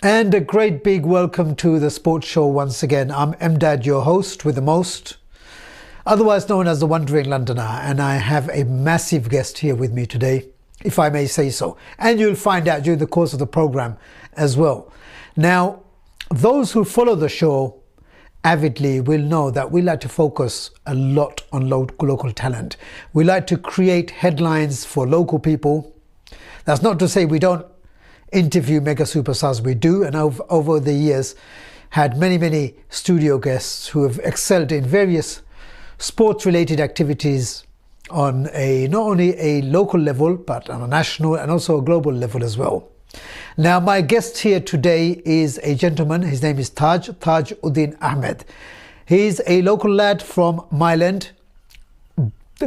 And a great big welcome to the Sports Show once again. I'm Emdad, your host with the most, otherwise known as the Wandering Londoner, and I have a massive guest here with me today, if I may say so. And you'll find out during the course of the program as well. Now, those who follow the show avidly will know that we like to focus a lot on local talent. We like to create headlines for local people. That's not to say we don't interview mega superstars. We do, and over the years had many studio guests who have excelled in various sports related activities on not only a local level but on a national and also a global level as well. Now, my guest here today is a gentleman. His name is Taj Uddin Ahmed. He's a local lad from Myland,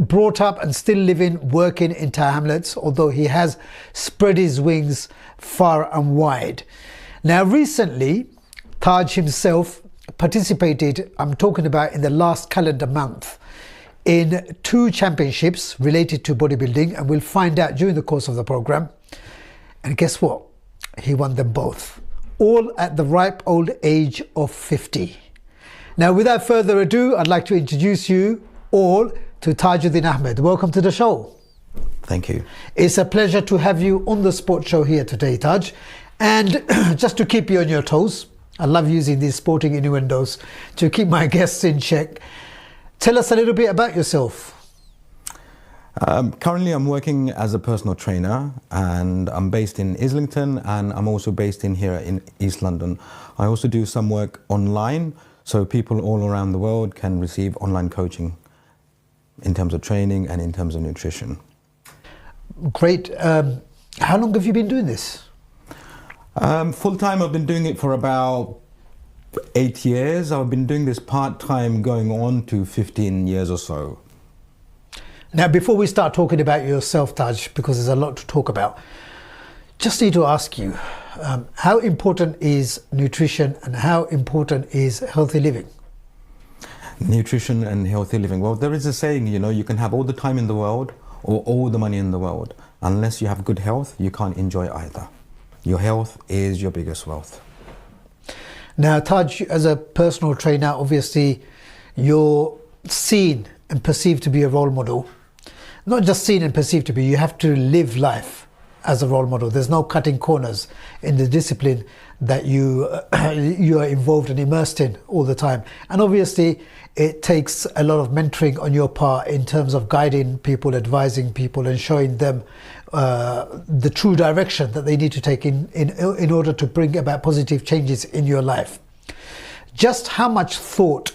brought up and still living, working in Tower Hamlets, although he has spread his wings far and wide. Now, recently, Taj himself participated, I'm talking about in the last calendar month, in 2 championships related to bodybuilding, and we'll find out during the course of the program. And guess what? He won them both, all at the ripe old age of 50. Now, without further ado, I'd like to introduce you all to Taj Uddin Ahmed. Welcome to the show. Thank you. It's a pleasure to have you on the Sports Show here today, Taj. And just to keep you on your toes, I love using these sporting innuendos to keep my guests in check. Tell us a little bit about yourself. Currently, I'm working as a personal trainer, and I'm based in Islington, and I'm also based in here in East London. I also do some work online, so people all around the world can receive online coaching in terms of training and in terms of nutrition. Great. How long have you been doing this? Full time, I've been doing it for about 8 years. I've been doing this part time going on to 15 years or so. Now, before we start talking about yourself, Taj, because there's a lot to talk about, just need to ask you, how important is nutrition and how important is healthy living? Nutrition and healthy living. Well, there is a saying, you can have all the time in the world or all the money in the world. Unless you have good health, you can't enjoy either. Your health is your biggest wealth. Now, Taj, as a personal trainer, obviously you're seen and perceived to be a role model. Not just seen and perceived to be, you have to live life as a role model. There's no cutting corners in the discipline that you are involved and immersed in all the time. And obviously it takes a lot of mentoring on your part in terms of guiding people, advising people and showing them the true direction that they need to take in order to bring about positive changes in your life. Just how much thought,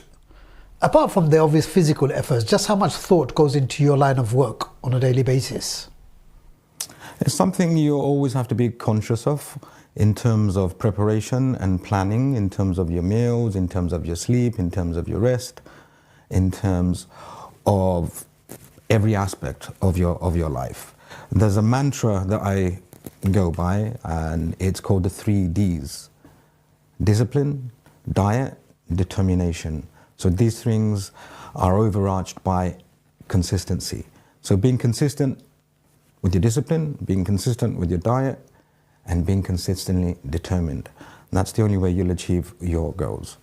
apart from the obvious physical efforts, just how much thought goes into your line of work on a daily basis? It's something you always have to be conscious of in terms of preparation and planning, in terms of your meals, in terms of your sleep, in terms of your rest, in terms of every aspect of your life. There's a mantra that I go by, and it's called the 3 Ds: discipline, diet, determination. So these things are overarched by consistency. So being consistent with your discipline, being consistent with your diet, and being consistently determined. That's the only way you'll achieve your goals.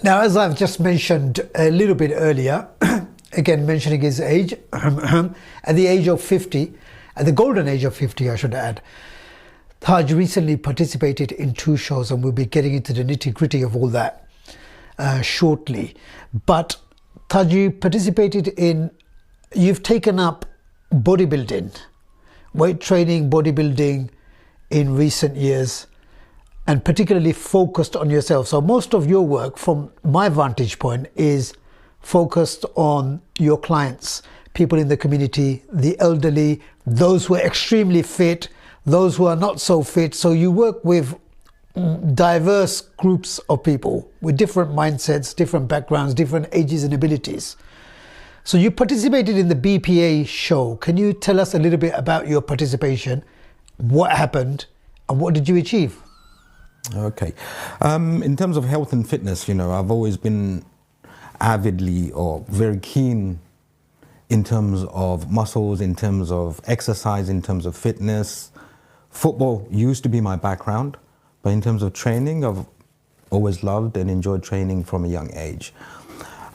Now, as I've just mentioned a little bit earlier, again mentioning his age, at the age of 50, at the golden age of 50 I should add, Taj recently participated in 2 shows, and we'll be getting into the nitty-gritty of all that shortly. But Taj, you've taken up bodybuilding, weight training, bodybuilding in recent years, and particularly focused on yourself. So most of your work, from my vantage point, is focused on your clients, people in the community, the elderly, those who are extremely fit, those who are not so fit. So you work with diverse groups of people with different mindsets, different backgrounds, different ages and abilities. So you participated in the BPA show. Can you tell us a little bit about your participation, what happened, and what did you achieve? Okay. In terms of health and fitness, I've always been avidly or very keen in terms of muscles, in terms of exercise, in terms of fitness. Football used to be my background, but in terms of training, I've always loved and enjoyed training from a young age.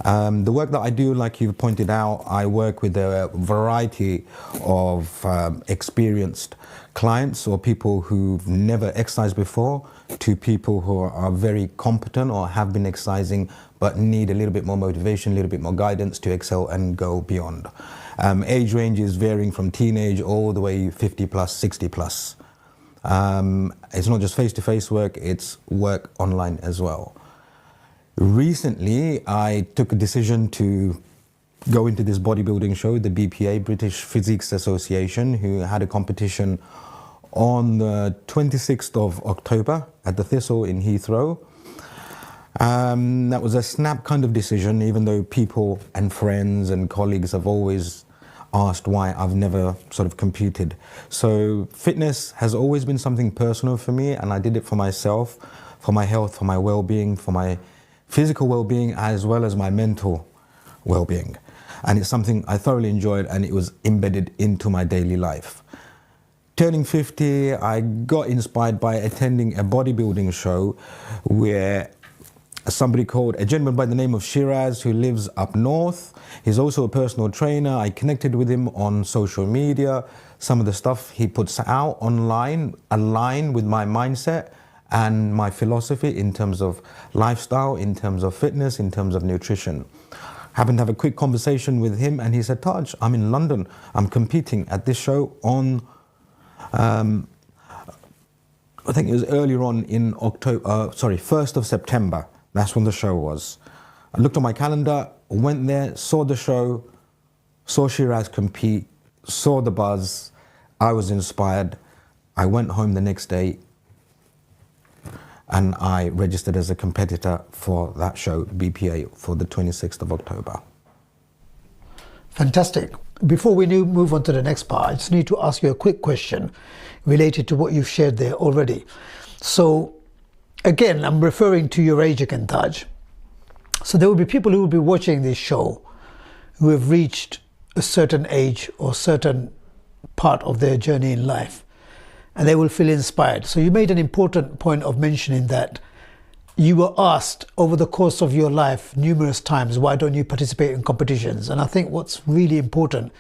The work that I do, like you pointed out, I work with a variety of experienced clients or people who've never exercised before to people who are very competent or have been exercising but need a little bit more motivation, a little bit more guidance to excel and go beyond. Age ranges varying from teenage all the way 50 plus, 60 plus. It's not just face-to-face work, it's work online as well. Recently, I took a decision to go into this bodybuilding show, the BPA, British Physiques Association, who had a competition on the 26th of October at the Thistle in Heathrow. That was a snap kind of decision, even though people and friends and colleagues have always asked why I've never sort of competed. So fitness has always been something personal for me, and I did it for myself, for my health, for my well-being, for my physical well-being, as well as my mental well-being. And it's something I thoroughly enjoyed, and it was embedded into my daily life. Turning 50, I got inspired by attending a bodybuilding show where somebody called a gentleman by the name of Shiraz, who lives up north. He's also a personal trainer. I connected with him on social media. Some of the stuff he puts out online align with my mindset and my philosophy in terms of lifestyle, in terms of fitness, in terms of nutrition. Happened to have a quick conversation with him, and he said, Taj, I'm in London. I'm competing at this show on, I think it was earlier on in October, 1st of September. That's when the show was. I looked on my calendar, went there, saw the show, saw Shiraz compete, saw the buzz. I was inspired. I went home the next day and I registered as a competitor for that show, BPA, for the 26th of October. Fantastic. Before we move on to the next part, I just need to ask you a quick question related to what you've shared there already. So, again, I'm referring to your age again, Taj. So there will be people who will be watching this show who have reached a certain age or certain part of their journey in life, and they will feel inspired. So you made an important point of mentioning that you were asked over the course of your life numerous times, why don't you participate in competitions? And I think what's really important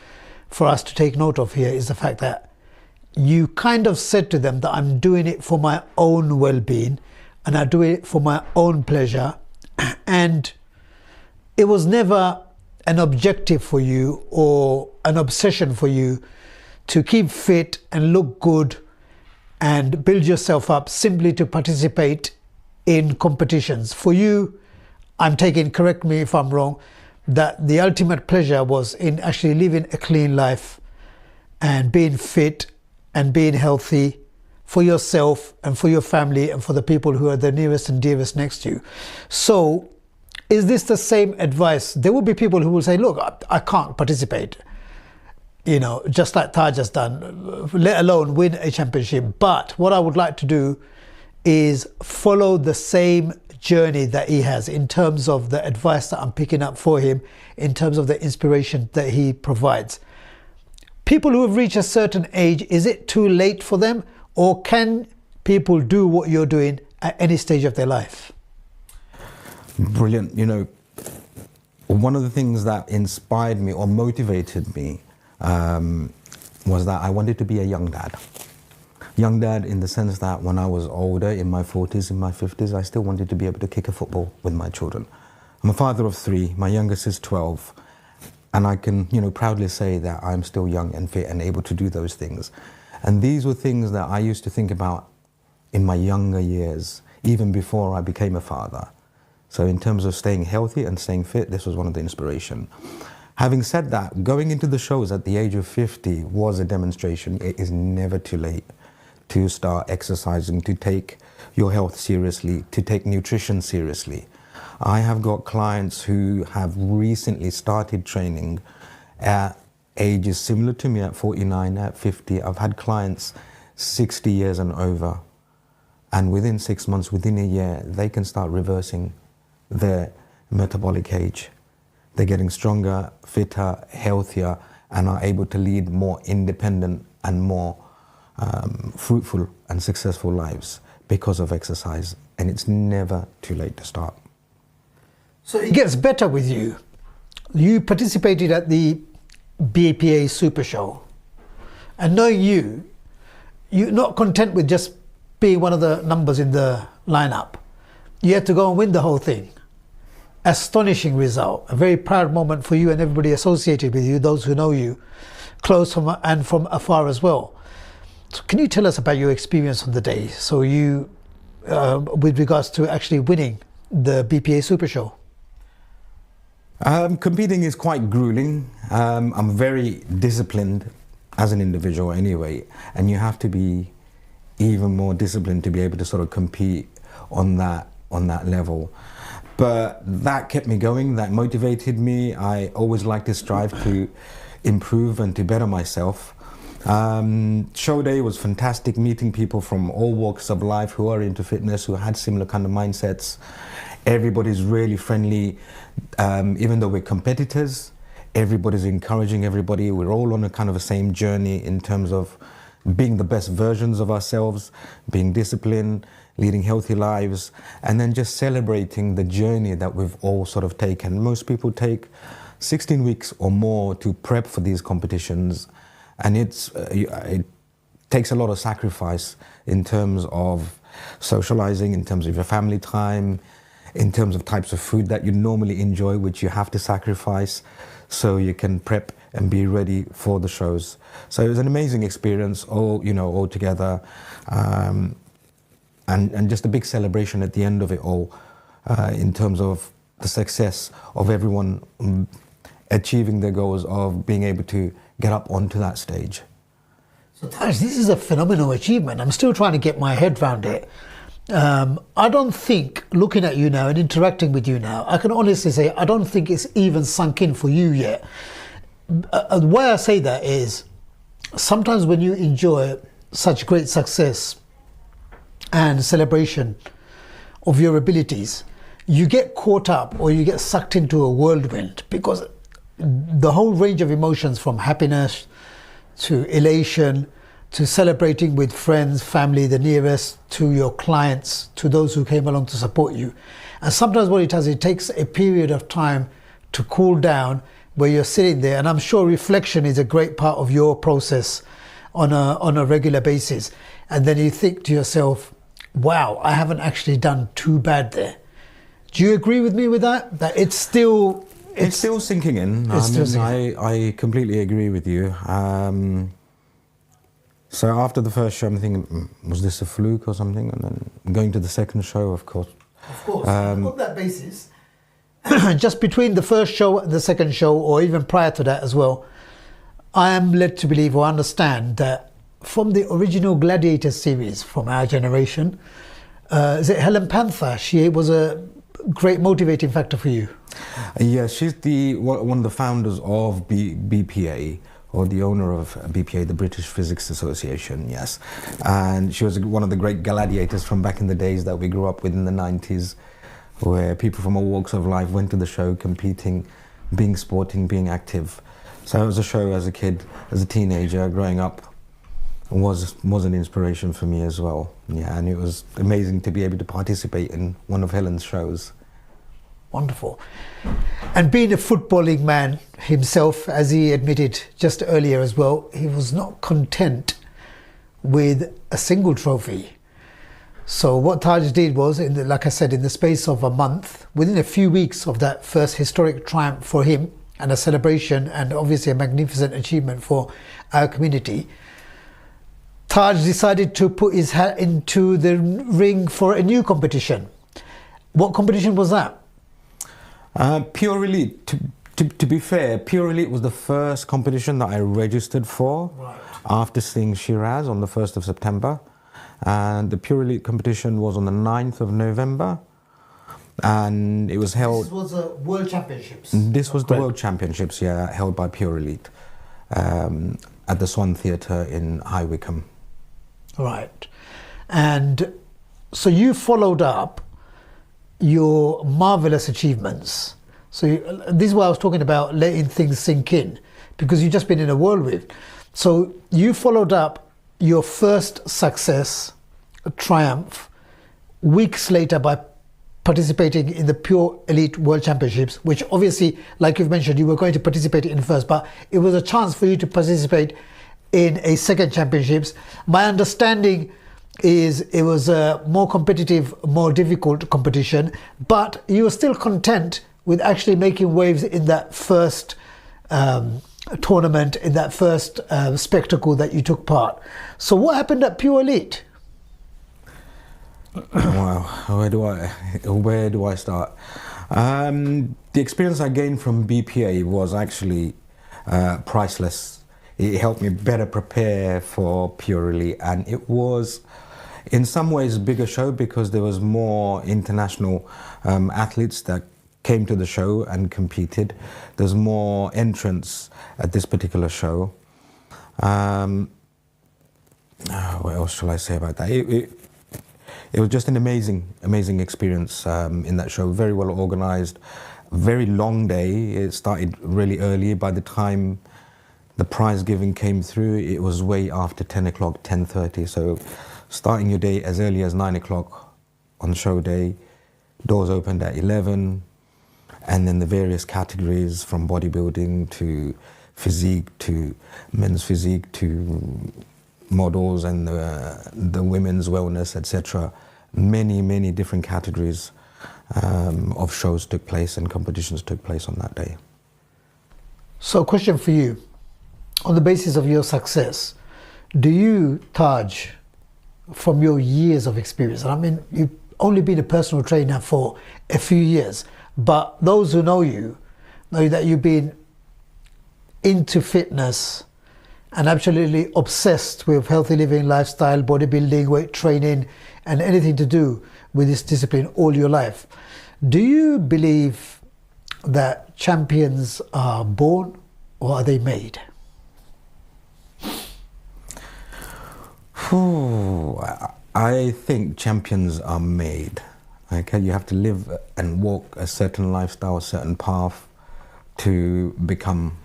for us to take note of here is the fact that you kind of said to them that I'm doing it for my own well-being and I do it for my own pleasure. And it was never an objective for you or an obsession for you to keep fit and look good and build yourself up simply to participate in competitions. For you, I'm taking, correct me if I'm wrong, that the ultimate pleasure was in actually living a clean life and being fit and being healthy for yourself and for your family and for the people who are the nearest and dearest next to you. So is this the same advice? There will be people who will say, look, I can't participate, you know, just like Taj has done, let alone win a championship. But what I would like to do is follow the same journey that he has in terms of the advice that I'm picking up for him, in terms of the inspiration that he provides. People who have reached a certain age, is it too late for them? Or can people do what you're doing at any stage of their life? Brilliant. You know, one of the things that inspired me or motivated me was that I wanted to be a young dad. Young dad in the sense that when I was older, in my 40s, in my 50s, I still wanted to be able to kick a football with my children. I'm a father of 3, my youngest is 12, and I can, you know, proudly say that I'm still young and fit and able to do those things. And these were things that I used to think about in my younger years, even before I became a father. So in terms of staying healthy and staying fit, this was one of the inspiration. Having said that, going into the shows at the age of 50 was a demonstration. It is never too late to start exercising, to take your health seriously, to take nutrition seriously. I have got clients who have recently started training at ages similar to me at 49, at 50. I've had clients 60 years and over, and within 6 months, within a year, they can start reversing their metabolic age. they're getting stronger, fitter, healthier, and are able to lead more independent and more fruitful and successful lives because of exercise. And it's never too late to start. So it gets better with you. You participated at the BPA Super Show. And knowing you, you're not content with just being one of the numbers in the lineup. You had to go and win the whole thing. Astonishing result. A very proud moment for you and everybody associated with you, those who know you, close and from afar as well. So can you tell us about your experience on the day? So you, with regards to actually winning the BPA Super Show. Competing is quite grueling. I'm very disciplined as an individual anyway, and you have to be even more disciplined to be able to sort of compete on that level. But that kept me going, that motivated me. I always like to strive to improve and to better myself. Show day was fantastic, meeting people from all walks of life who are into fitness, who had similar kind of mindsets. Everybody's really friendly, even though we're competitors. Everybody's encouraging everybody. We're all on a kind of a same journey in terms of being the best versions of ourselves, being disciplined, leading healthy lives, and then just celebrating the journey that we've all sort of taken. Most people take 16 weeks or more to prep for these competitions, and it takes a lot of sacrifice in terms of socializing, in terms of your family time, in terms of types of food that you normally enjoy, which you have to sacrifice so you can prep and be ready for the shows. So it was an amazing experience, all together, and just a big celebration at the end of it all, in terms of the success of everyone achieving their goals of being able to get up onto that stage. So Taj, this is a phenomenal achievement. I'm still trying to get my head around it. I don't think, looking at you now and interacting with you now, I can honestly say I don't think it's even sunk in for you yet. The way I say that is, sometimes when you enjoy such great success and celebration of your abilities, you get caught up or you get sucked into a whirlwind, because the whole range of emotions, from happiness to elation to celebrating with friends, family, the nearest, to your clients, to those who came along to support you. And sometimes what it does, it takes a period of time to cool down, where you're sitting there, and I'm sure reflection is a great part of your process on a regular basis. And then you think to yourself, wow, I haven't actually done too bad there. Do you agree with me with that? That it's still sinking in. I completely agree with you. So after the first show, I'm thinking, was this a fluke or something? And then going to the second show, of course. Of course, on that basis, just between the first show and the second show, or even prior to that as well, I am led to believe or understand that from the original Gladiator series from our generation, is it Helen Panther? She was a great motivating factor for you. Yeah, she's one of the founders of BPA, or the owner of BPA, the British Physics Association, yes. And she was one of the great gladiators from back in the days that we grew up with in the 90s, where people from all walks of life went to the show competing, being sporting, being active. So it was a show as a kid, as a teenager, growing up, was an inspiration for me as well. Yeah, and it was amazing to be able to participate in one of Helen's shows. Wonderful. And being a footballing man himself, as he admitted just earlier as well, he was not content with a single trophy. So what Taj did was, like I said, in the space of a month, within a few weeks of that first historic triumph for him, and a celebration and obviously a magnificent achievement for our community, Taj decided to put his hat into the ring for a new competition. What competition was that? Pure Elite. To be fair, Pure Elite was the first competition that I registered for, right, after seeing Shiraz on the 1st of September. And the Pure Elite competition was on the 9th of November. And it was held... This was the World Championships? This was the World Championships, yeah, held by Pure Elite at the Swan Theatre in High Wycombe. Right. And so you followed up your marvelous achievements. So this is why I was talking about letting things sink in, because you've just been in a whirlwind. So you followed up your first success, triumph, weeks later by participating in the Pure Elite World Championships, which obviously, like you've mentioned, you were going to participate in first, but it was a chance for you to participate in a second championships. My understanding is it was a more competitive, more difficult competition, but you were still content with actually making waves in that first tournament, in that first spectacle that you took part. So what happened at Pure Elite? Wow, where do I start? The experience I gained from BPA was actually priceless. It helped me better prepare for Pure Elite, and it was in some ways a bigger show because there was more international athletes that came to the show and competed. There's more entrants at this particular show. What else shall I say about that? It was just an amazing experience in that show. Very well organized, very long day. It started really early. By the time the prize giving came through, it was way after 10 o'clock, 10:30. So starting your day as early as 9 o'clock on show day, doors opened at 11, and then the various categories from bodybuilding to physique to men's physique to models and the women's wellness, etc. Many different categories of shows took place and competitions took place on that day. So a question for you. On the basis of your success, do you, Taj, from your years of experience, and I mean, you've only been a personal trainer for a few years, but those who know you know that you've been into fitness and absolutely obsessed with healthy living, lifestyle, bodybuilding, weight training, and anything to do with this discipline all your life. Do you believe that champions are born or are they made? I think champions are made. Okay, you have to live and walk a certain lifestyle, a certain path to become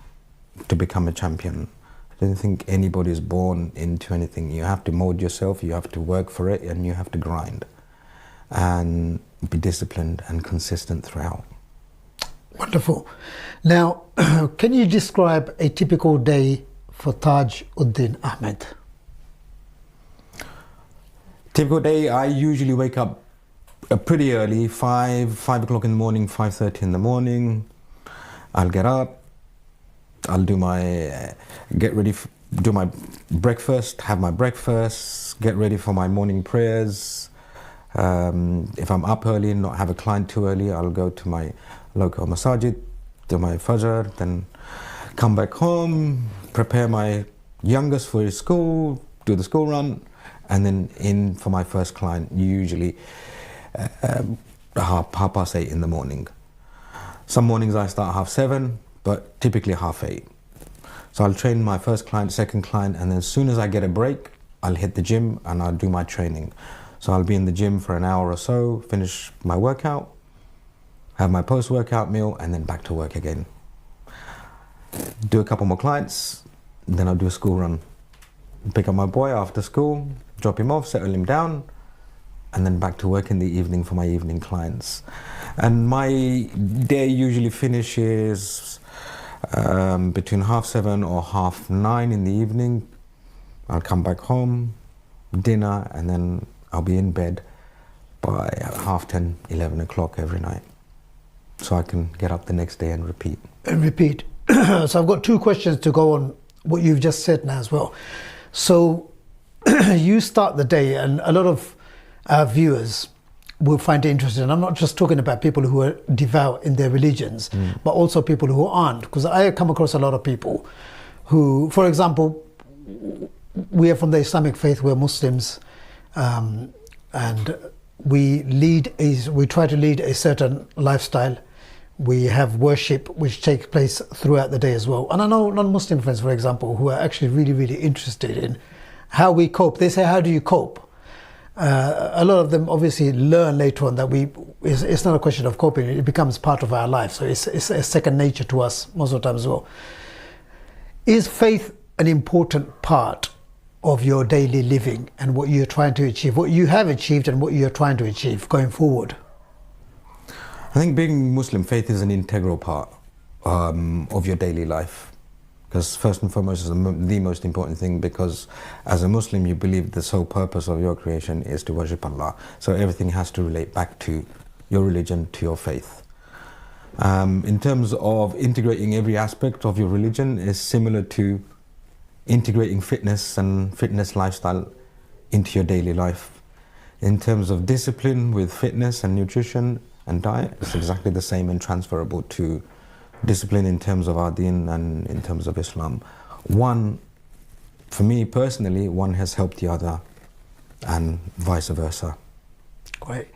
a champion. I don't think anybody is born into anything. You have to mold yourself, you have to work for it, and you have to grind and be disciplined and consistent throughout. Wonderful. Now, can you describe a typical day for Taj Uddin Ahmed? Typical day, I usually wake up pretty early, 5 o'clock in the morning, 5:30 in the morning. I'll get up, I'll do my, do my breakfast, have my breakfast, get ready for my morning prayers. If I'm up early and not have a client too early, I'll go to my local masajid, do my fajr, then come back home, prepare my youngest for his school, do the school run, and then in for my first client, usually 8:30 in the morning. Some mornings I start 7:30, but typically 8:30. So I'll train my first client, second client, and then as soon as I get a break, I'll hit the gym and I'll do my training. So I'll be in the gym for an hour or so, finish my workout, have my post-workout meal, and then back to work again. Do a couple more clients, then I'll do a school run. Pick up my boy after school, drop him off, settle him down, and then back to work in the evening for my evening clients. And my day usually finishes between 7:30 or 9:30 in the evening. I'll come back home, dinner, and then I'll be in bed by 10:30, 11 o'clock every night. So I can get up the next day and repeat. And repeat. So I've got two questions to go on what you've just said now as well. So you start the day, and a lot of our viewers will find it interesting. And I'm not just talking about people who are devout in their religions, but also people who aren't. Because I come across a lot of people who, for example, we are from the Islamic faith, we're Muslims, and we try to lead a certain lifestyle. We have worship which takes place throughout the day as well. And I know non-Muslim friends, for example, who are actually really, really interested in how we cope. They say, how do you cope? A lot of them obviously learn later on that it's not a question of coping, it becomes part of our life. So it's a second nature to us most of the time as well. Is faith an important part of your daily living and what you're trying to achieve, what you have achieved and what you're trying to achieve going forward? I think being Muslim, faith is an integral part of your daily life. Because first and foremost is the most important thing, because as a Muslim you believe the sole purpose of your creation is to worship Allah. So everything has to relate back to your religion, to your faith. In terms of integrating every aspect of your religion is similar to integrating fitness and fitness lifestyle into your daily life. In terms of discipline with fitness and nutrition and diet, it's exactly the same and transferable to discipline in terms of our deen and in terms of Islam. One, for me personally, one has helped the other and vice versa. Great.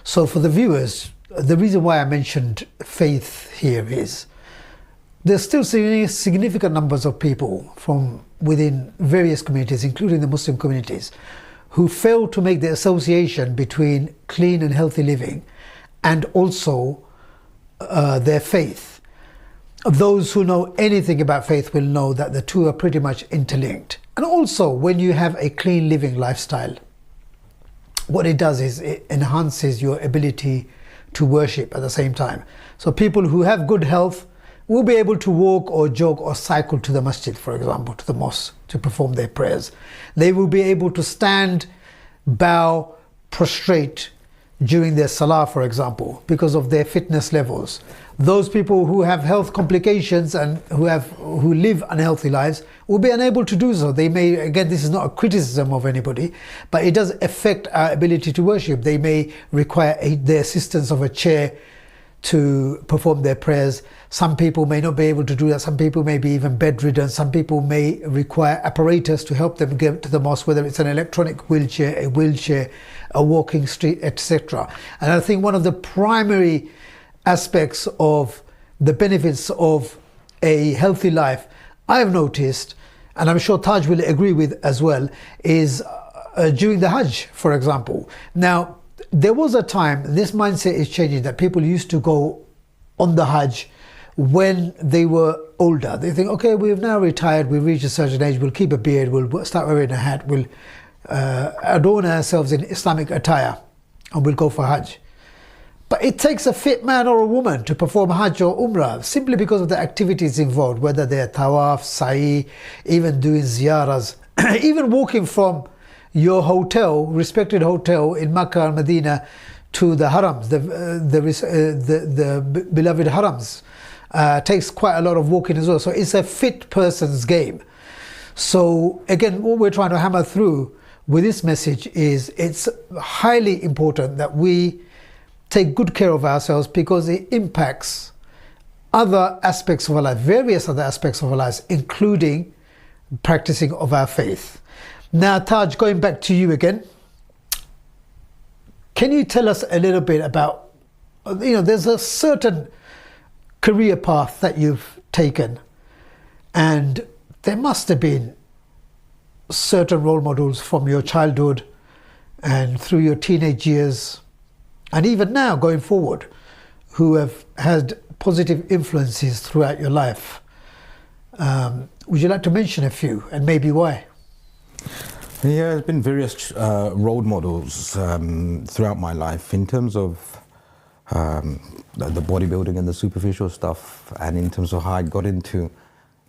So for the viewers, the reason why I mentioned faith here is there's still significant numbers of people from within various communities, including the Muslim communities, who fail to make the association between clean and healthy living and also their faith. Those who know anything about faith will know that the two are pretty much interlinked. And also, when you have a clean living lifestyle, what it does is it enhances your ability to worship at the same time. So people who have good health will be able to walk or jog or cycle to the masjid, for example, to the mosque, to perform their prayers. They will be able to stand, bow, prostrate during their salah, for example, because of their fitness levels. Those people who have health complications and who live unhealthy lives will be unable to do so. They may, again, this is not a criticism of anybody, but it does affect our ability to worship. They may require the assistance of a chair to perform their prayers. Some people may not be able to do that. Some people may be even bedridden. Some people may require apparatus to help them get to the mosque, whether it's an electronic wheelchair, a walking street, etc. And I think one of the primary aspects of the benefits of a healthy life I've noticed, and I'm sure Taj will agree with as well, is during the Hajj, for example. Now, there was a time, this mindset is changing, that people used to go on the Hajj when they were older. They think, okay, we've now retired, we've reached a certain age, we'll keep a beard, we'll start wearing a hat, we'll adorn ourselves in Islamic attire, and we'll go for Hajj. But it takes a fit man or a woman to perform Hajj or Umrah simply because of the activities involved, whether they're tawaf, sa'i, even doing ziyaras, even walking from your hotel, respected hotel in Makkah and Medina to the harams, the beloved harams, takes quite a lot of walking as well. So it's a fit person's game. So again, what we're trying to hammer through with this message is it's highly important that we take good care of ourselves, because it impacts other aspects of our life, various other aspects of our lives, including practicing of our faith. Now, Taj, going back to you again, can you tell us a little bit about, there's a certain career path that you've taken, and there must have been certain role models from your childhood and through your teenage years, and even now going forward, who have had positive influences throughout your life. Would you like to mention a few, and maybe why? Yeah, there's been various role models throughout my life in terms of the bodybuilding and the superficial stuff, and in terms of how I got into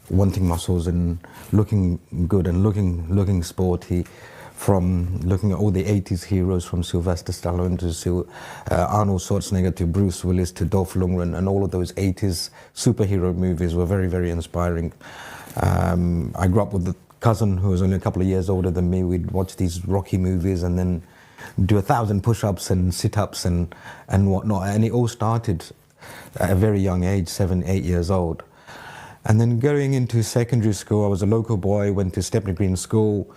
wanting muscles and looking good and looking sporty, from looking at all the 80s heroes, from Sylvester Stallone to Arnold Schwarzenegger to Bruce Willis to Dolph Lundgren, and all of those 80s superhero movies were very, very inspiring. I grew up with a cousin who was only a couple of years older than me. We'd watch these Rocky movies and then do 1,000 push-ups and sit-ups and whatnot, and it all started at a very young age, 7, 8 years old. And then going into secondary school, I was a local boy, went to Stepney Green School.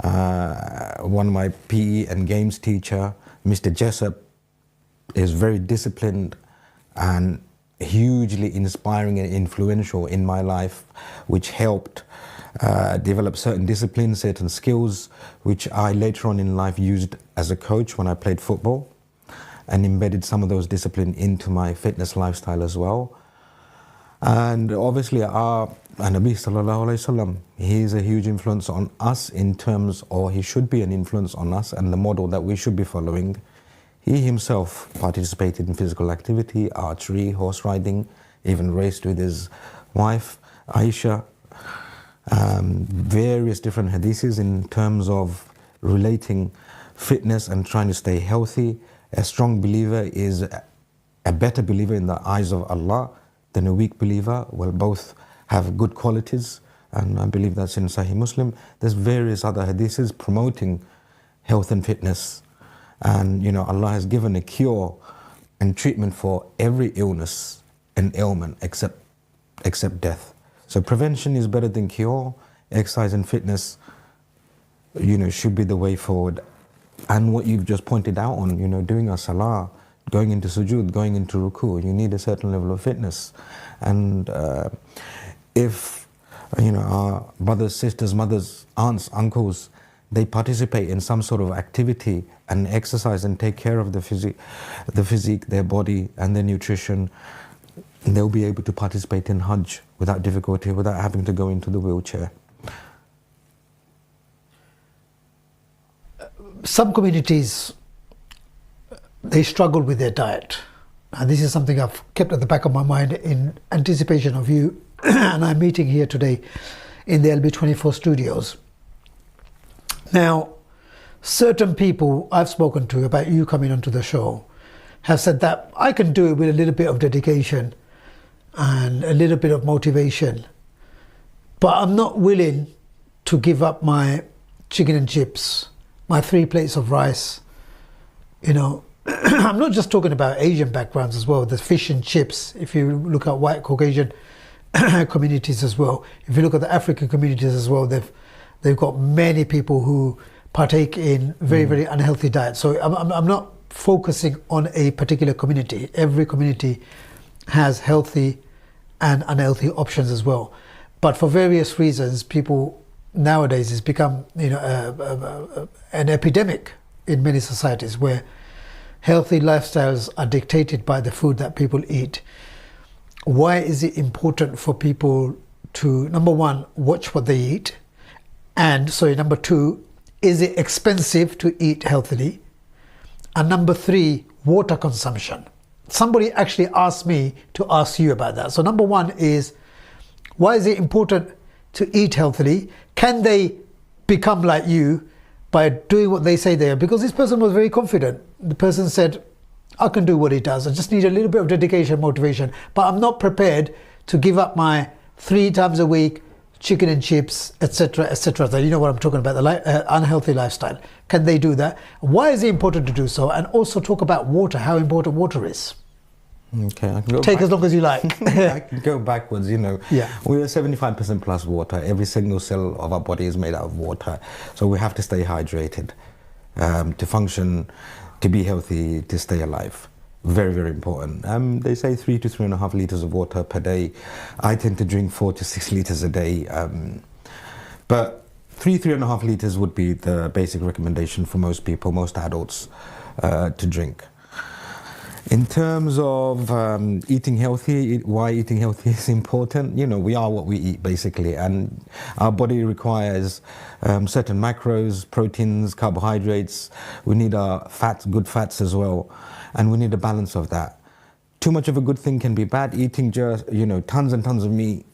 One of my PE and games teacher, Mr. Jessup, is very disciplined and hugely inspiring and influential in my life, which helped developed certain disciplines, certain skills, which I later on in life used as a coach when I played football, and embedded some of those disciplines into my fitness lifestyle as well. And obviously our Nabi Sallallahu Alaihi Wasallam, he is a huge influence on us in terms, or he should be an influence on us and the model that we should be following. He himself participated in physical activity, archery, horse riding, even raced with his wife, Aisha. Various different hadiths in terms of relating fitness and trying to stay healthy. A strong believer is a better believer in the eyes of Allah than a weak believer. Well, both have good qualities, and I believe that's in Sahih Muslim. There's various other hadiths promoting health and fitness. And you know, Allah has given a cure and treatment for every illness and ailment except death. So prevention is better than cure. Exercise and fitness, you know, should be the way forward. And what you've just pointed out on, you know, doing a salah, going into sujood, going into ruku, you need a certain level of fitness. And if, you know, our brothers, sisters, mothers, aunts, uncles, they participate in some sort of activity and exercise and take care of the physique, their body and their nutrition, they'll be able to participate in Hajj without difficulty, without having to go into the wheelchair. Some communities, they struggle with their diet. And this is something I've kept at the back of my mind in anticipation of you and I'm meeting here today in the LB24 studios. Now, certain people I've spoken to about you coming onto the show have said that I can do it with a little bit of dedication and a little bit of motivation, but I'm not willing to give up my chicken and chips, my 3 plates of rice. You know, I'm not just talking about Asian backgrounds as well. There's fish and chips. If you look at white Caucasian communities as well, if you look at the African communities as well, they've got many people who partake in very, very unhealthy diets. So I'm not focusing on a particular community. Every community has healthy and unhealthy options as well. But for various reasons, people nowadays it's become, you know, an epidemic in many societies where healthy lifestyles are dictated by the food that people eat. Why is it important for people to, number one, watch what they eat? And so number 2, is it expensive to eat healthily? And number 3, water consumption. Somebody actually asked me to ask you about that. So number 1 is, why is it important to eat healthily? Can they become like you by doing what they say they are? Because this person was very confident. The person said, I can do what he does. I just need a little bit of dedication, motivation, but I'm not prepared to give up my 3 times a week chicken and chips, etc., etc. So you know what I'm talking about, the unhealthy lifestyle. Can they do that? Why is it important to do so? And also talk about water, how important water is. Okay, I can go Take as long as you like. I can go backwards, you know. Yeah. We are 75% plus water. Every single cell of our body is made out of water. So we have to stay hydrated to function, to be healthy, to stay alive. Very, very important. They say 3 to 3.5 liters of water per day. I tend to drink 4 to 6 liters a day. But 3.5 liters would be the basic recommendation for most people, most adults, to drink. In terms of eating healthy, why eating healthy is important, you know, we are what we eat basically, and our body requires certain macros, proteins, carbohydrates. We need our fats, good fats as well, and we need a balance of that. Too much of a good thing can be bad. Eating just, you know, tons and tons of meat,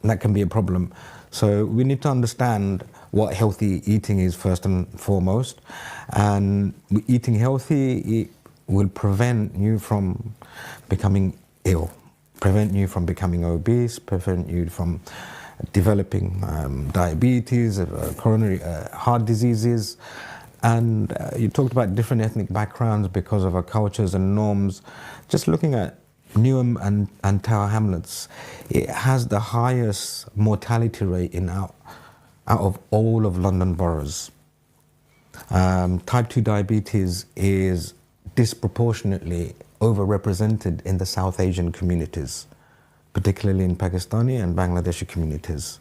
that can be a problem. So we need to understand what healthy eating is first and foremost, and eating healthy will prevent you from becoming ill, prevent you from becoming obese, prevent you from developing diabetes, coronary heart diseases. And you talked about different ethnic backgrounds because of our cultures and norms. Just looking at Newham and Tower Hamlets, it has the highest mortality rate out of all of London boroughs. Type 2 diabetes is disproportionately overrepresented in the South Asian communities, particularly in Pakistani and Bangladeshi communities.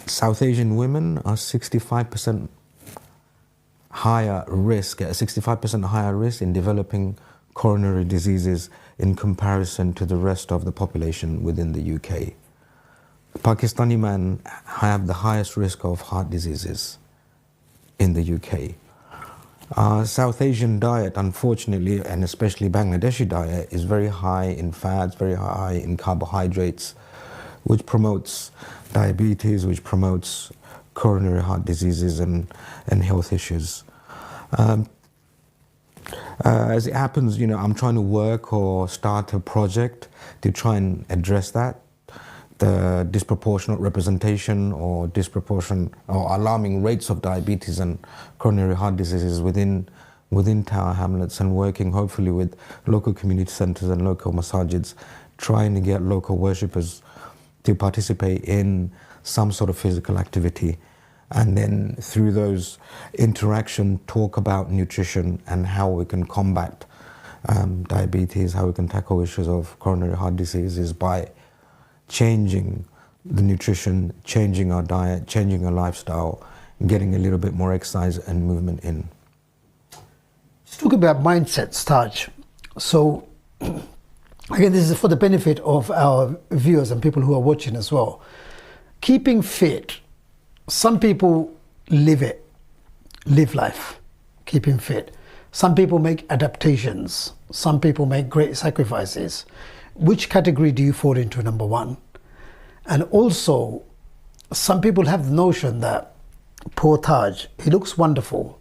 South Asian women are 65% higher risk, at 65% higher risk in developing coronary diseases in comparison to the rest of the population within the UK. Pakistani men have the highest risk of heart diseases in the UK. South Asian diet, unfortunately, and especially Bangladeshi diet, is very high in fats, very high in carbohydrates, which promotes diabetes, which promotes coronary heart diseases and health issues. As it happens, I'm trying to work or start a project to try and address that, the disproportionate representation or disproportionate or alarming rates of diabetes and coronary heart diseases within Tower Hamlets, and working hopefully with local community centres and local masajids, trying to get local worshippers to participate in some sort of physical activity, and then through those interaction talk about nutrition and how we can combat diabetes, how we can tackle issues of coronary heart diseases by changing the nutrition, changing our diet, changing our lifestyle, getting a little bit more exercise and movement in. Let's talk about mindsets, Taj. So, again, this is for the benefit of our viewers and people who are watching as well. Keeping fit, some people live life, keeping fit. Some people make adaptations. Some people make great sacrifices. Which category do you fall into, number one? And also, some people have the notion that poor Taj, he looks wonderful.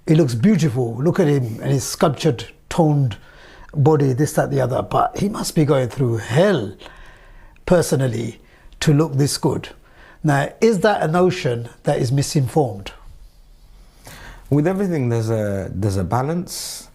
He looks beautiful. Look at him and his sculptured, toned body, this, that, the other. But he must be going through hell, personally, to look this good. Now, is that a notion that is misinformed? With everything, there's a balance.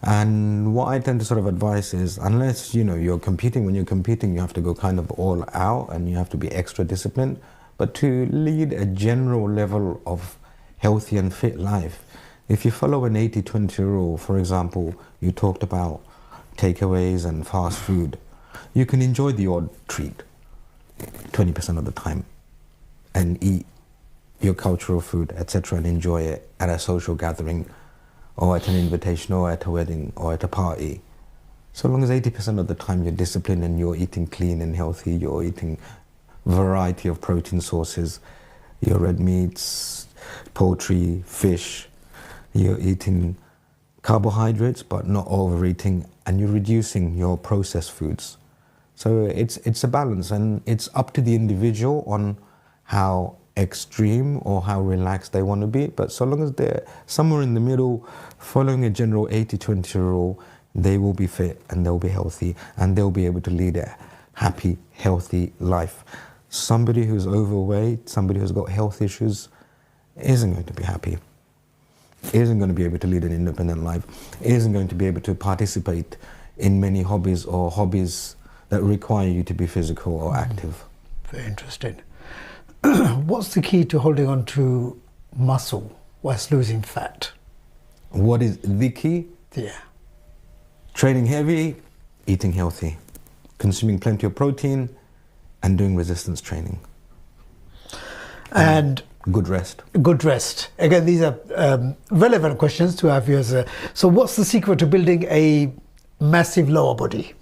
And what I tend to sort of advise is, unless you're competing, when you're competing you have to go kind of all out and you have to be extra disciplined. But to lead a general level of healthy and fit life, if you follow an 80-20 rule, for example, you talked about takeaways and fast food, you can enjoy the odd treat 20% of the time and eat your cultural food, etc., and enjoy it at a social gathering or at an invitation or at a wedding or at a party. So long as 80% of the time you're disciplined and you're eating clean and healthy, you're eating variety of protein sources, your red meats, poultry, fish, you're eating carbohydrates but not overeating, and you're reducing your processed foods. So it's a balance, and it's up to the individual on how extreme or how relaxed they want to be. But so long as they're somewhere in the middle, following a general 80-20 rule, they will be fit and they'll be healthy and they'll be able to lead a happy, healthy life. Somebody who's overweight, somebody who's got health issues, isn't going to be happy, isn't going to be able to lead an independent life, isn't going to be able to participate in many hobbies or hobbies that require you to be physical or active. Very interesting. What's the key to holding on to muscle whilst losing fat? What is the key? Yeah. Training heavy, eating healthy, consuming plenty of protein, and doing resistance training. And good rest. Good rest. Again, these are relevant questions to our viewers. So what's the secret to building a massive lower body?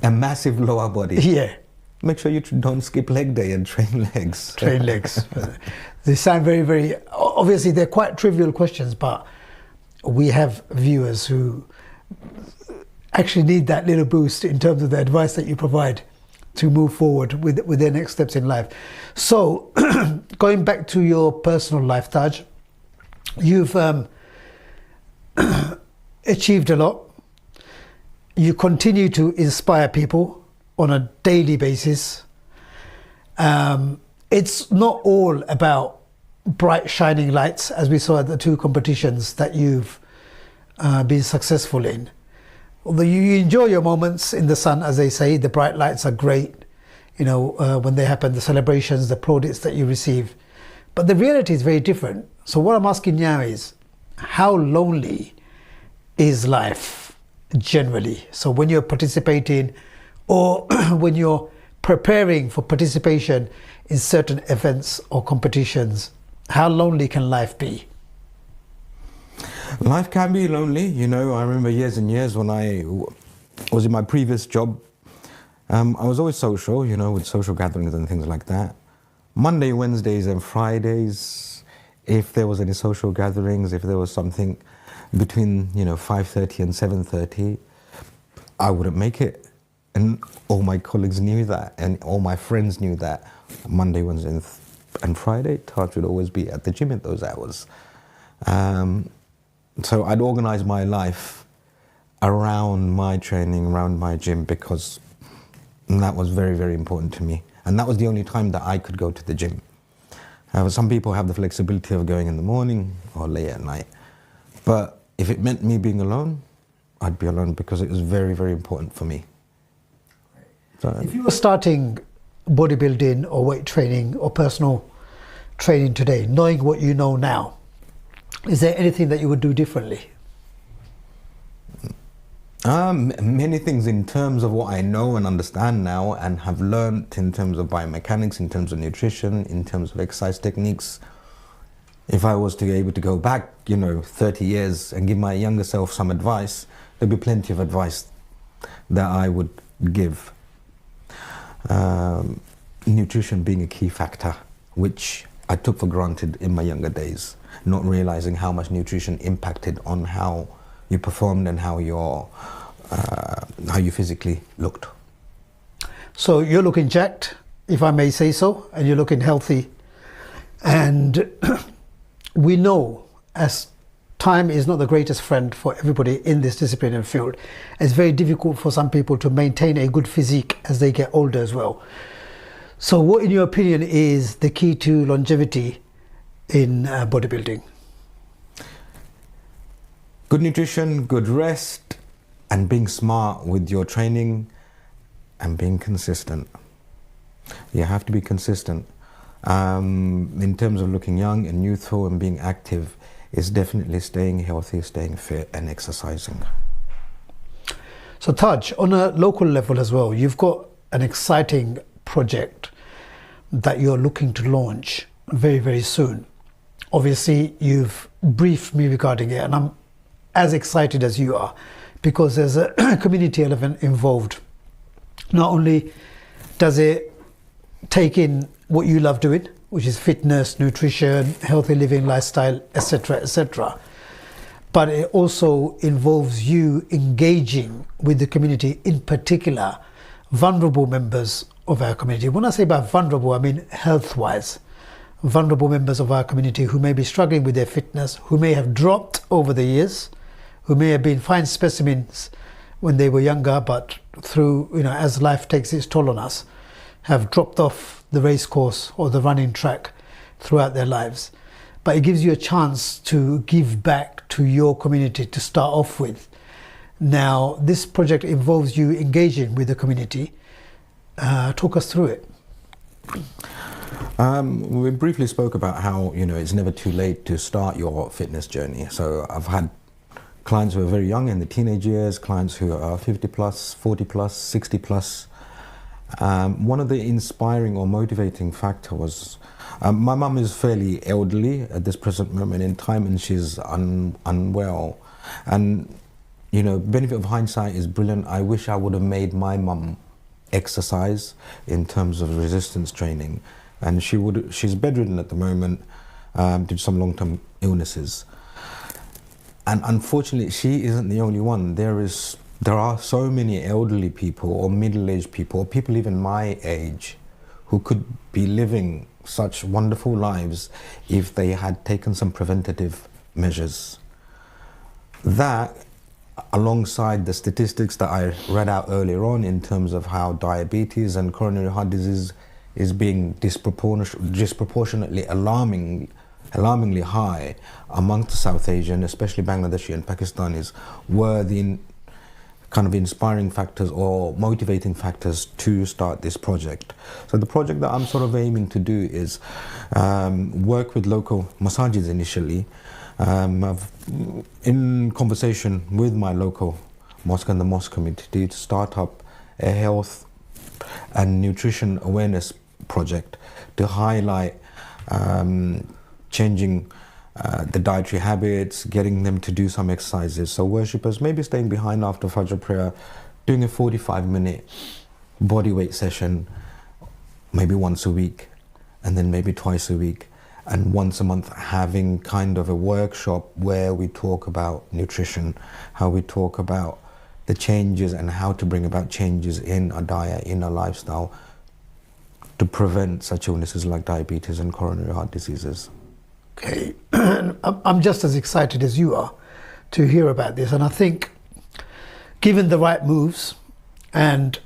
A massive lower body? Yeah. Make sure you don't skip leg day and train legs. Train legs. They sound very, very... Obviously, they're quite trivial questions, but we have viewers who actually need that little boost in terms of the advice that you provide to move forward with their next steps in life. So, going back to your personal life, Taj, you've achieved a lot. You continue to inspire people on a daily basis. It's not all about bright shining lights, as we saw at the two competitions that you've been successful in. Although you enjoy your moments in the sun, as they say, the bright lights are great, when they happen, the celebrations, the plaudits that you receive. But the reality is very different. So what I'm asking now is, how lonely is life generally? So when you're participating or when you're preparing for participation in certain events or competitions, how lonely can life be? Life can be lonely, you know. I remember years and years when I was in my previous job, I was always social, you know, with social gatherings and things like that. Monday, Wednesdays and Fridays, if there was any social gatherings, if there was something between, you know, 5:30 and 7:30, I wouldn't make it. And all my colleagues knew that, and all my friends knew that. Monday, Wednesday and Friday, Taj would always be at the gym at those hours. So I'd organize my life around my training, around my gym, because that was very, very important to me. And that was the only time that I could go to the gym. Some people have the flexibility of going in the morning or late at night. But if it meant me being alone, I'd be alone, because it was very, very important for me. So, if you were starting bodybuilding or weight training or personal training today, knowing what you know now, is there anything that you would do differently? Many things in terms of what I know and understand now and have learned in terms of biomechanics, in terms of nutrition, in terms of exercise techniques. If I was to be able to go back, you know, 30 years and give my younger self some advice, there'd be plenty of advice that I would give. Nutrition being a key factor, which I took for granted in my younger days, not realizing how much nutrition impacted on how you performed and how you physically looked. So you're looking jacked, if I may say so, and you're looking healthy. And we know, as time is not the greatest friend for everybody in this discipline and field, it's very difficult for some people to maintain a good physique as they get older as well. So what, in your opinion, is the key to longevity in bodybuilding? Good nutrition, good rest, and being smart with your training and being consistent. You have to be consistent. In terms of looking young and youthful and being active, is definitely staying healthy, staying fit and exercising. So Taj, on a local level as well, you've got an exciting project that you're looking to launch very, very soon. Obviously, you've briefed me regarding it, and I'm as excited as you are, because there's a community element involved. Not only does it take in what you love doing, which is fitness, nutrition, healthy living, lifestyle, etc., but it also involves you engaging with the community, in particular, vulnerable members of our community. When I say about vulnerable, I mean health-wise. Vulnerable members of our community who may be struggling with their fitness, who may have dropped over the years, who may have been fine specimens when they were younger, but through, you know, as life takes its toll on us, have dropped off the race course or the running track throughout their lives. But it gives you a chance to give back to your community to start off with. Now, this project involves you engaging with the community. Talk us through it. We briefly spoke about how, you know, it's never too late to start your fitness journey. So I've had clients who are very young in the teenage years, clients who are 50 plus, 40 plus, 60 plus. One of the inspiring or motivating factor was, my mum is fairly elderly at this present moment in time, and she's unwell. And, you know, benefit of hindsight is brilliant. I wish I would have made my mum exercise in terms of resistance training. And she's bedridden at the moment due to some long-term illnesses. And unfortunately, she isn't the only one. There are so many elderly people or middle-aged people, or people even my age, who could be living such wonderful lives if they had taken some preventative measures. That, alongside the statistics that I read out earlier on in terms of how diabetes and coronary heart disease is being disproportionately alarmingly high amongst the South Asian, especially Bangladeshi and Pakistanis, were the kind of inspiring factors or motivating factors to start this project. So the project that I'm sort of aiming to do is work with local massages initially. I've in conversation with my local mosque and the mosque community to start up a health and nutrition awareness project to highlight changing the dietary habits, getting them to do some exercises. So worshippers maybe staying behind after Fajr prayer, doing a 45-minute body weight session, maybe once a week, and then maybe twice a week, and once a month having kind of a workshop where we talk about nutrition, how we talk about the changes and how to bring about changes in our diet, in our lifestyle, to prevent such illnesses like diabetes and coronary heart diseases. Okay, I'm just as excited as you are to hear about this, and I think given the right moves and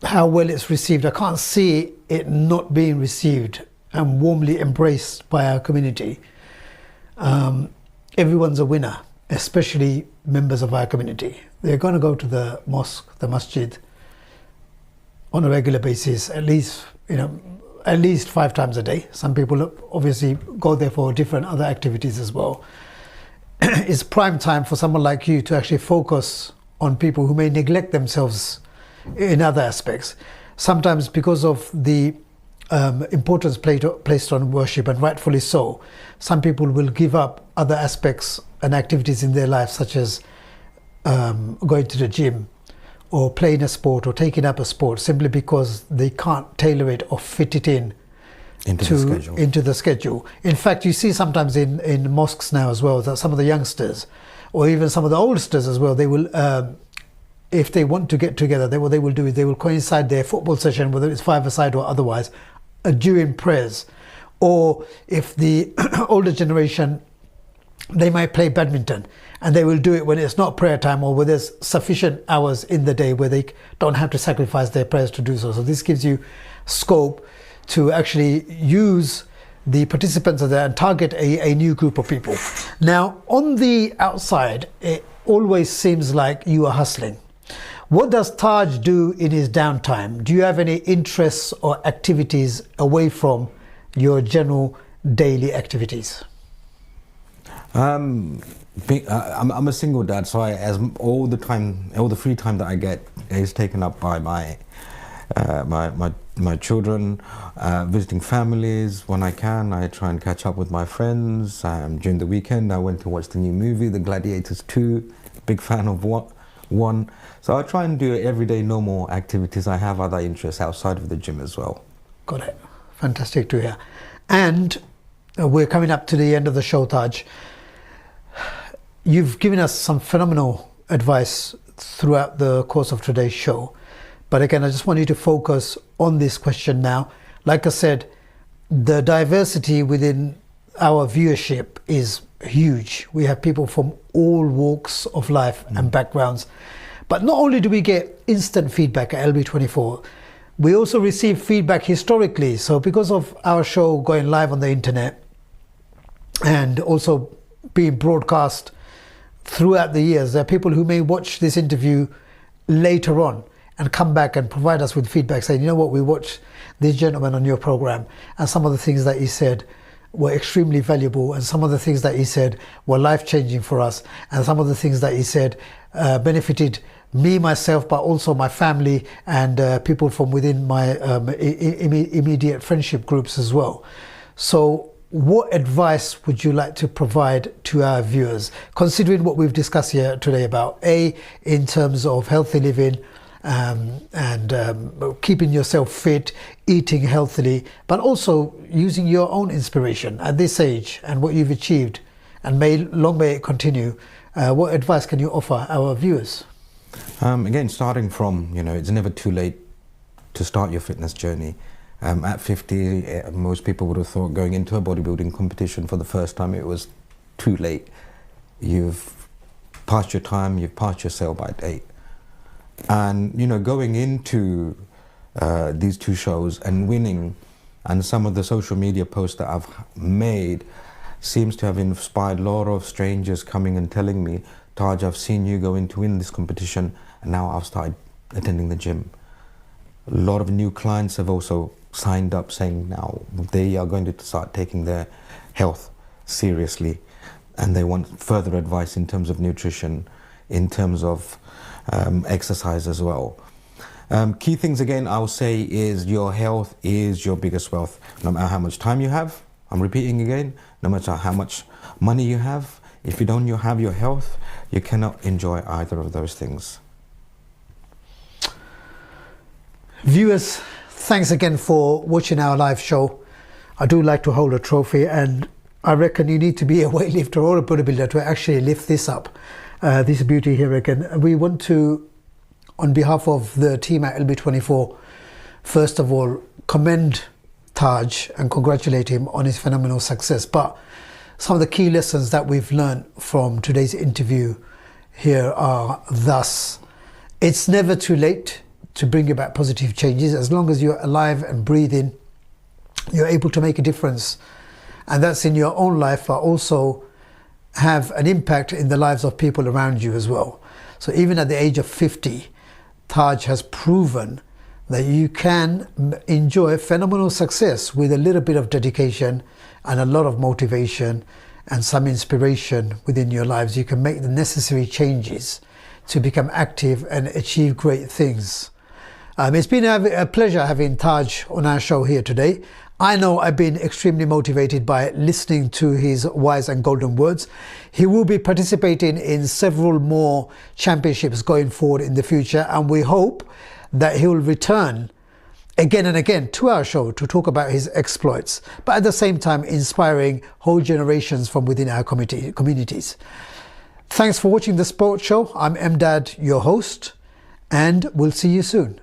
how well it's received, I can't see it not being received and warmly embraced by our community. Everyone's a winner, especially members of our community. They're going to go to the mosque, the masjid, on a regular basis, at least 5 times a day. Some people obviously go there for different other activities as well. It's prime time for someone like you to actually focus on people who may neglect themselves in other aspects. Sometimes because of the importance placed on worship, and rightfully so, some people will give up other aspects and activities in their life, such as going to the gym or playing a sport or taking up a sport, simply because they can't tailor it or fit it into the schedule. In fact, you see sometimes in mosques now as well that some of the youngsters, or even some of the oldsters as well, they will, if they want to get together, what they will do is they will coincide their football session, whether it's five-a-side or otherwise, during prayers. Or if the older generation, they might play badminton, and they will do it when it's not prayer time or where there's sufficient hours in the day where they don't have to sacrifice their prayers to do so. So this gives you scope to actually use the participants of that and target a new group of people. Now, on the outside, it always seems like you are hustling. What does Taj do in his downtime? Do you have any interests or activities away from your general daily activities? I'm a single dad, so all the free time that I get is taken up by my children, visiting families when I can. I try and catch up with my friends. During the weekend, I went to watch the new movie, The Gladiators 2. Big fan of one. So I try and do everyday normal activities. I have other interests outside of the gym as well. Got it. Fantastic to hear. And we're coming up to the end of the show, Taj. You've given us some phenomenal advice throughout the course of today's show. But again, I just want you to focus on this question now. Like I said, the diversity within our viewership is huge. We have people from all walks of life and backgrounds. But not only do we get instant feedback at LB24, we also receive feedback historically. So because of our show going live on the internet and also being broadcast throughout the years, there are people who may watch this interview later on and come back and provide us with feedback saying, you know what, we watched this gentleman on your program and some of the things that he said were extremely valuable, and some of the things that he said were life-changing for us, and some of the things that he said benefited me, myself, but also my family and people from within my immediate friendship groups as well. So what advice would you like to provide to our viewers, considering what we've discussed here today about in terms of healthy living, and keeping yourself fit, eating healthily, but also using your own inspiration at this age and what you've achieved, and long may it continue. What advice can you offer our viewers? Again, starting from, it's never too late to start your fitness journey. At 50, most people would have thought going into a bodybuilding competition for the first time, it was too late. You've passed your time, you've passed your sell-by date. And, going into these two shows and winning, and some of the social media posts that I've made seems to have inspired a lot of strangers coming and telling me, Taj, I've seen you going to win this competition, and now I've started attending the gym. A lot of new clients have also signed up saying now they are going to start taking their health seriously, and they want further advice in terms of nutrition, in terms of exercise as well. Key things again, I will say, is your health is your biggest wealth. No matter how much time you have, I'm repeating again, no matter how much money you have, if you don't have your health, you cannot enjoy either of those things. Viewers, thanks again for watching our live show. I do like to hold a trophy, and I reckon you need to be a weightlifter or a bodybuilder to actually lift this up. This beauty here again. We want to, on behalf of the team at LB24, first of all, commend Taj and congratulate him on his phenomenal success. But some of the key lessons that we've learned from today's interview here are thus: it's never too late to bring about positive changes. As long as you're alive and breathing, you're able to make a difference. And that's in your own life, but also have an impact in the lives of people around you as well. So even at the age of 50, Taj has proven that you can enjoy phenomenal success with a little bit of dedication and a lot of motivation and some inspiration within your lives. You can make the necessary changes to become active and achieve great things. It's been a pleasure having Taj on our show here today. I know I've been extremely motivated by listening to his wise and golden words. He will be participating in several more championships going forward in the future, and we hope that he will return again and again to our show to talk about his exploits, but at the same time inspiring whole generations from within our communities. Thanks for watching the Sports Show. I'm Emdad, your host, and we'll see you soon.